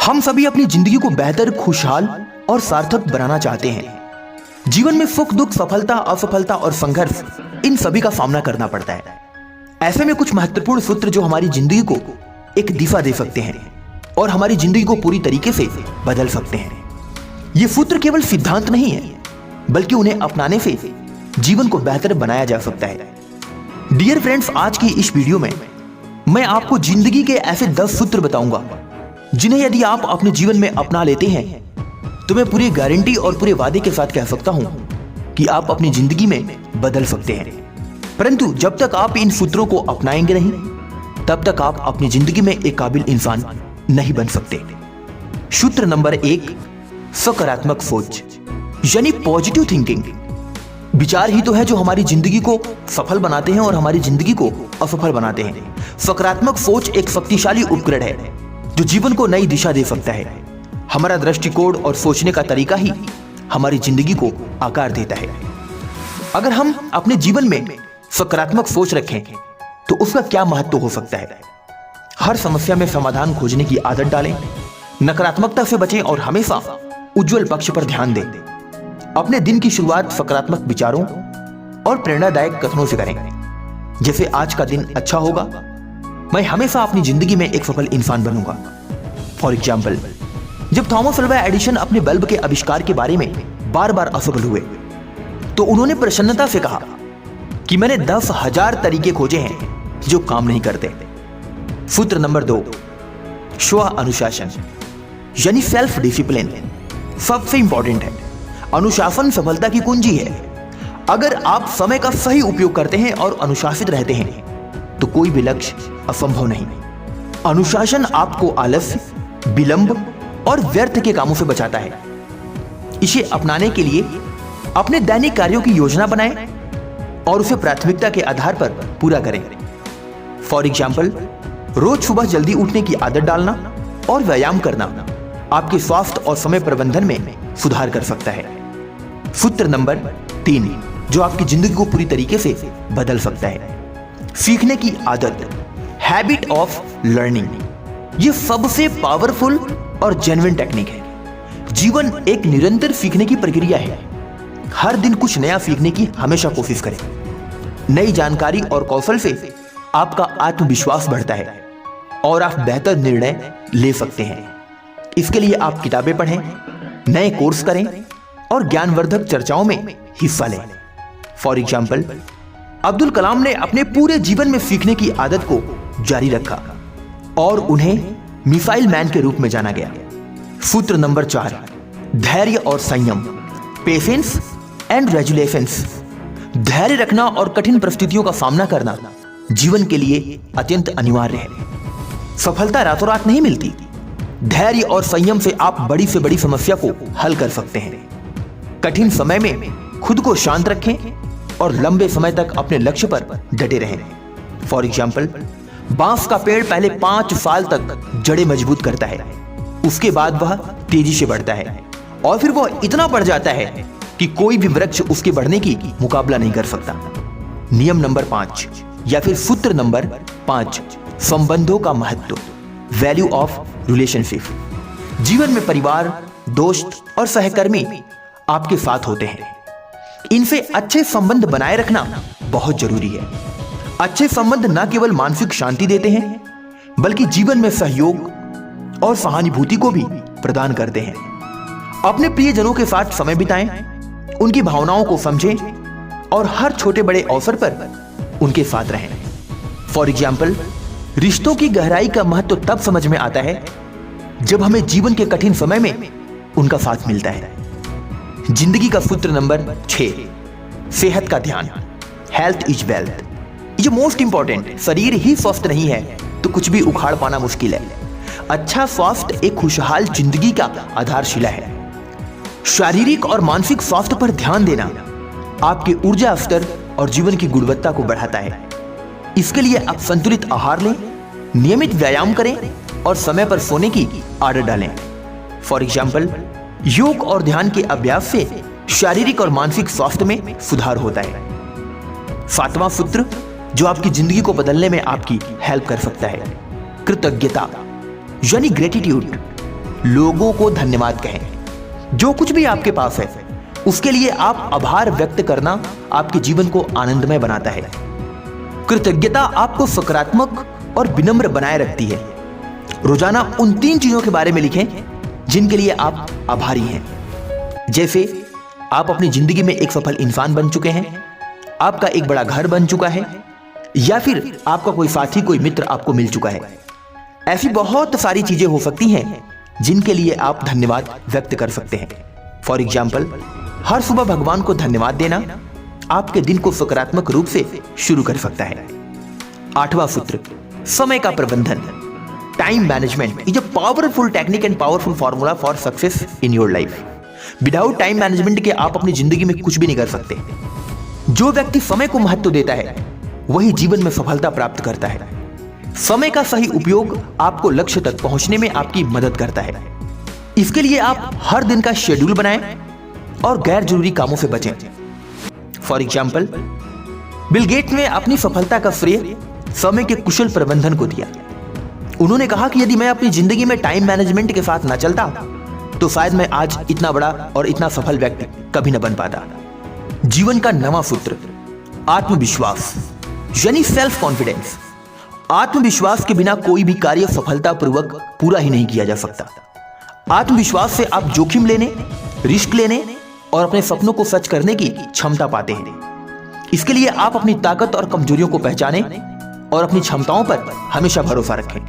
हम सभी अपनी जिंदगी को बेहतर, खुशहाल और सार्थक बनाना चाहते हैं। जीवन में सुख दुख, सफलता असफलता और संघर्ष, इन सभी का सामना करना पड़ता है। ऐसे में कुछ महत्वपूर्ण सूत्र जो हमारी जिंदगी को एक दिशा दे सकते हैं और हमारी जिंदगी को पूरी तरीके से बदल सकते हैं। ये सूत्र केवल सिद्धांत नहीं है, बल्कि उन्हें अपनाने से जीवन को बेहतर बनाया जा सकता है। डियर फ्रेंड्स, आज की इस वीडियो में मैं आपको जिंदगी के ऐसे 10 सूत्र बताऊंगा जिन्हें यदि आप अपने जीवन में अपना लेते हैं तो मैं पूरी गारंटी और पूरे वादे के साथ कह सकता हूं कि आप अपनी जिंदगी में बदल सकते हैं। परंतु जब तक आप इन सूत्रों को अपनाएंगे नहीं, तब तक आप अपनी जिंदगी में एक काबिल इंसान नहीं बन सकते। सूत्र नंबर 1, सकारात्मक सोच यानी पॉजिटिव थिंकिंग। विचार ही तो है जो हमारी जिंदगी को सफल बनाते हैं और हमारी जिंदगी को असफल बनाते हैं। सकारात्मक सोच एक शक्तिशाली उपकरण है जो जीवन को नई दिशा दे सकता है। हमारा दृष्टिकोण और सोचने का तरीका ही हमारी जिंदगी को आकार देता है। अगर हम अपने जीवन में सकारात्मक सोच रखें तो उसका क्या महत्व हो सकता है। हर समस्या में समाधान खोजने की आदत डालें, नकारात्मकता से बचें और हमेशा उज्जवल पक्ष पर ध्यान दें। अपने दिन की शुरुआत सकारात्मक विचारों और प्रेरणादायक कथनों से करें, जैसे आज का दिन अच्छा होगा, मैं हमेशा अपनी जिंदगी में एक सफल इंसान बनूंगा। फॉर एग्जाम्पल, जब थॉमस अल्वा एडिसन अपने बल्ब के आविष्कार के बारे में बार बार असफल हुए तो उन्होंने प्रसन्नता से कहा कि मैंने 10,000 तरीके खोजे हैं जो काम नहीं करते। सूत्र नंबर 2, स्व अनुशासन यानी सेल्फ डिसिप्लिन सबसे इंपॉर्टेंट है। अनुशासन सफलता की कुंजी है। अगर आप समय का सही उपयोग करते हैं और अनुशासित रहते हैं तो कोई भी लक्ष्य असंभव नहीं। अनुशासन आपको आलस्य, विलंब और व्यर्थ के कामों से बचाता है। इसे अपनाने के लिए अपने दैनिक कार्यों की योजना बनाएं और उसे प्राथमिकता के आधार पर पूरा करें। फॉर एग्जाम्पल, रोज सुबह जल्दी उठने की आदत डालना और व्यायाम करना आपके स्वास्थ्य और समय प्रबंधन में सुधार कर सकता है। सूत्र नंबर 3 जो आपकी जिंदगी को पूरी तरीके से बदल सकता है, सीखने की आदत, हैबिट ऑफ लर्निंग। यह सबसे पावरफुल और जेन्युइन टेक्निक है। जीवन एक निरंतर सीखने की प्रक्रिया है। हर दिन कुछ नया सीखने की हमेशा कोशिश करें। नई जानकारी और कौशल से आपका आत्मविश्वास बढ़ता है और आप बेहतर निर्णय ले सकते हैं। इसके लिए आप किताबें पढ़ें, नए कोर्स करें और ज्ञानवर्धक चर्चाओं में हिस्सा लें। फॉर एग्जाम्पल, अब्दुल कलाम ने अपने पूरे जीवन में सीखने की आदत को जारी रखा और उन्हें मिसाइल मैन के रूप में जाना गया। सूत्र नंबर 4, धैर्य और संयम, पेशेंस एंड रेजुलेशंस। धैर्य रखना और कठिन परिस्थितियों का सामना करना जीवन के लिए अत्यंत अनिवार्य है। सफलता रातों रात नहीं मिलती। धैर्य और संयम से आप बड़ी से बड़ी समस्या को हल कर सकते हैं। कठिन समय में खुद को शांत रखें और लंबे समय तक अपने लक्ष्य पर डटे रहें। फॉर एग्जाम्पल, बांस का पेड़ पहले 5 साल तक जड़ें मजबूत करता है, उसके बाद वह तेजी से बढ़ता है और फिर वह इतना बढ़ जाता है कि कोई भी वृक्ष उसके बढ़ने की मुकाबला नहीं कर सकता। नियम नंबर 5 या फिर सूत्र नंबर 5, संबंधों का महत्व, वैल्यू ऑफ रिलेशनशिप। जीवन में परिवार, दोस्त और सहकर्मी आपके साथ होते हैं। इनसे अच्छे संबंध बनाए रखना बहुत जरूरी है। अच्छे संबंध न केवल मानसिक शांति देते हैं, बल्कि जीवन में सहयोग और सहानुभूति को भी प्रदान करते हैं। अपने प्रियजनों के साथ समय बिताएं, उनकी भावनाओं को समझें और हर छोटे बड़े अवसर पर उनके साथ रहें। फॉर एग्जाम्पल, रिश्तों की गहराई का महत्व तब समझ में आता है जब हमें जीवन के कठिन समय में उनका साथ मिलता है। जिंदगी का सूत्र नंबर 6, सेहत का ध्यान, हेल्थ इज वेल्थ। ये मोस्ट इंपॉर्टेंट। शरीर ही स्वस्थ नहीं है तो कुछ भी उखाड़ पाना मुश्किल है। अच्छा स्वास्थ्य एक खुशहाल जिंदगी का आधारशिला है। शारीरिक और मानसिक स्वास्थ्य पर ध्यान देना आपके ऊर्जा स्तर और जीवन की गुणवत्ता को बढ़ाता है। इसके लिए आप संतुलित आहार लें, नियमित व्यायाम करें और समय पर सोने की आदत डालें। फॉर एग्जाम्पल, योग और ध्यान के अभ्यास से शारीरिक और मानसिक स्वास्थ्य में सुधार होता है। 7वां सूत्र जो आपकी जिंदगी को बदलने में आपकी हेल्प कर सकता है, कृतज्ञता यानी ग्रेटिट्यूड। लोगों को धन्यवाद कहें। जो कुछ भी आपके पास है उसके लिए आप आभार व्यक्त करना आपके जीवन को आनंदमय बनाता है। कृतज्ञता आपको सकारात्मक और विनम्र बनाए रखती है। रोजाना उन 3 चीजों के बारे में लिखें जिनके लिए आप आभारी हैं। जैसे आप अपनी जिंदगी में एक सफल इंसान बन चुके हैं, आपका एक बड़ा घर बन चुका है, या फिर आपका कोई साथी, कोई मित्र आपको मिल चुका है। ऐसी बहुत सारी चीजें हो सकती हैं जिनके लिए आप धन्यवाद व्यक्त कर सकते हैं। फॉर एग्जाम्पल, हर सुबह भगवान को धन्यवाद देना आपके दिन को सकारात्मक रूप से शुरू कर सकता है। 8वां सूत्र, समय का प्रबंधन। Time management is a powerful technique and powerful formula for success in your life. Without time management के आप अपनी जिंदगी में कुछ भी नहीं कर सकते। जो व्यक्ति समय को महत्व देता है वही जीवन में सफलता प्राप्त करता है। समय का सही उपयोग आपको लक्ष्य तक पहुंचने में आपकी मदद करता है। इसके लिए आप हर दिन का शेड्यूल बनाएं और गैर जरूरी कामों से बचें। फॉर एग्जाम्पल, बिल गेट्स ने अपनी सफलता का श्रेय समय के कुशल प्रबंधन को दिया। उन्होंने कहा कि यदि मैं अपनी जिंदगी में टाइम मैनेजमेंट के साथ न चलता तो शायद मैं आज इतना बड़ा और इतना सफल व्यक्ति कभी न बन पाता। जीवन का 9वां सूत्र, आत्मविश्वास यानी सेल्फ कॉन्फिडेंस। आत्मविश्वास के बिना कोई भी कार्य सफलतापूर्वक पूरा ही नहीं किया जा सकता। आत्मविश्वास से आप जोखिम लेने, रिस्क लेने और अपने सपनों को सच करने की क्षमता पाते हैं। इसके लिए आप अपनी ताकत और कमजोरियों को पहचानें और अपनी क्षमताओं पर हमेशा भरोसा रखें।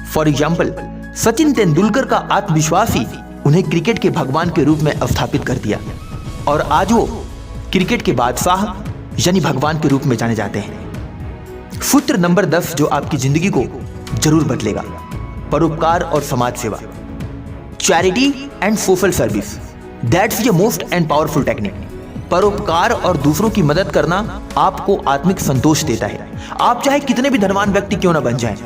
फॉर एग्जाम्पल, सचिन तेंदुलकर का आत्मविश्वास ही उन्हें क्रिकेट के भगवान के रूप में स्थापित कर दिया और आज वो क्रिकेट के बादशाह यानी भगवान के रूप में जाने जाते हैं। सूत्र नंबर 10 जो आपकी जिंदगी को जरूर बदलेगा, परोपकार और समाज सेवा। Charity and social service, that's the most and powerful technique. परोपकार और दूसरों की मदद करना आपको आत्मिक संतोष देता है। आप चाहे कितने भी धनवान व्यक्ति क्यों न बन जाएं,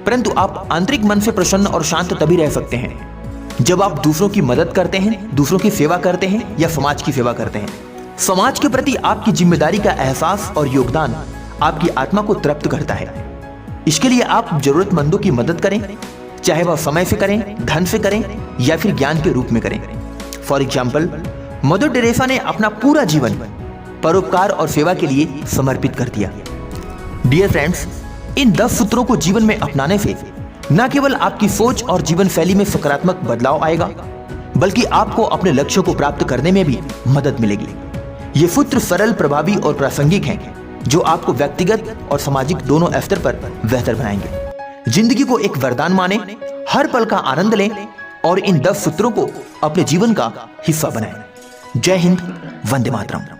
परंतु आप आंतरिक मन से प्रसन्न और शांत तभी रह सकते हैं जब आप दूसरों की मदद करते हैं, दूसरों की सेवा करते हैं या समाज की सेवा करते हैं। समाज के प्रति आपकी जिम्मेदारी का एहसास और योगदान आपकी आत्मा को तृप्त करता है। इसके लिए आप जरूरतमंदों की मदद करें, चाहे वह समय से करें, धन से करें या फिर ज्ञान के रूप में करें। फॉर एग्जाम्पल, मदर टेरेसा ने अपना पूरा जीवन परोपकार और सेवा के लिए समर्पित कर दिया। डियर फ्रेंड्स, इन 10 सूत्रों को जीवन में अपनाने से न केवल आपकी सोच और जीवन शैली में सकारात्मक बदलाव आएगा, बल्कि आपको अपने लक्ष्यों को प्राप्त करने में भी मदद मिलेगी। ये सूत्र सरल, प्रभावी और प्रासंगिक हैं, जो आपको व्यक्तिगत और सामाजिक दोनों स्तर पर बेहतर बनाएंगे। जिंदगी को एक वरदान माने, हर पल का आनंद लें और इन 10 सूत्रों को अपने जीवन का हिस्सा बनाएं। जय हिंद, वंदे मातरम।